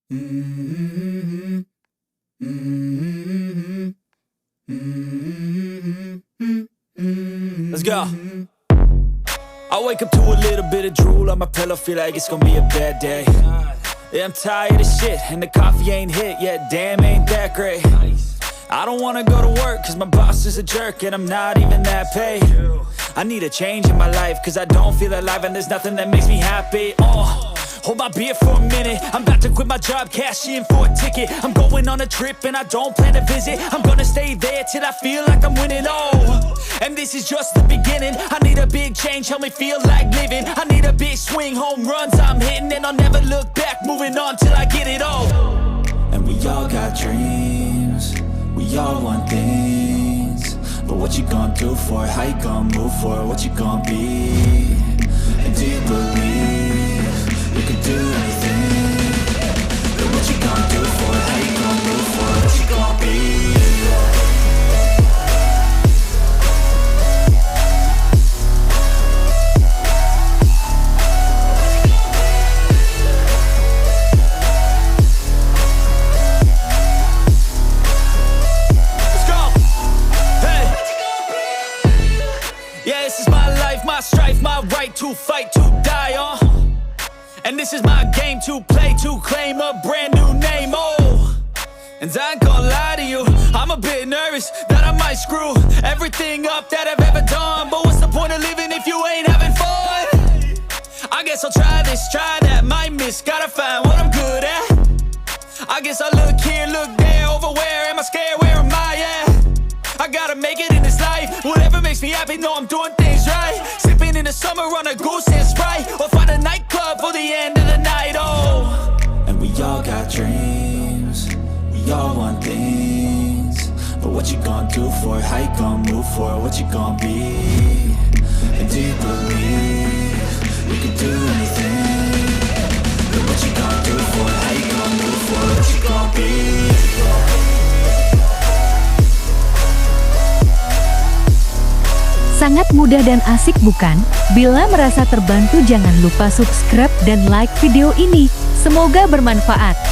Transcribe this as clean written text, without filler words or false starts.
Let's go. I wake up to a little bit of drool on my pillow, feel like it's gonna be a bad day. Yeah, I'm tired of shit, and the coffee ain't hit yet, damn, ain't that great. I don't wanna go to work, cause my boss is a jerk, and I'm not even that paid. I need a change in my life, cause I don't feel alive, and there's nothing that makes me happy. Hold my beer for a minute, I'm about to quit my job, cash in for a ticket. I'm going on a trip and I don't plan to visit. I'm gonna stay there till I feel like I'm winning, and this is just the beginning. I need a big change, help me feel like living. I need a big swing, home runs I'm hitting, and I'll never look back, moving on till I get it all. And we all got dreams, we all want things, but what you gonna do for it? How you gonna move for it? What you gonna be? And do you believe you can do anything? But what you gonna do for it? How you gonna move for it? What you gonna be? My strife, my right to fight, to die on. And this is my game to play, to claim a brand new name, And I ain't gonna lie to you, I'm a bit nervous that I might screw everything up that I've ever done. But what's the point of living if you ain't having fun? I guess I'll try this, try that, might miss, gotta find what I'm good at. I guess I look here, look there, over where am I scared, where am I at? I gotta make it in this life, whatever makes me happy, know I'm doing things right. Sipping in the summer on a goose and Sprite, or find a nightclub for the end of the night, And we all got dreams, we all want things, but what you gonna do for it? How you gonna move for it? What you gonna be? And do you believe you can do anything? But what you gonna do for it? How you gonna move for it? What you gonna be? Sangat mudah dan asik bukan? Bila merasa terbantu jangan lupa subscribe dan like video ini. Semoga bermanfaat.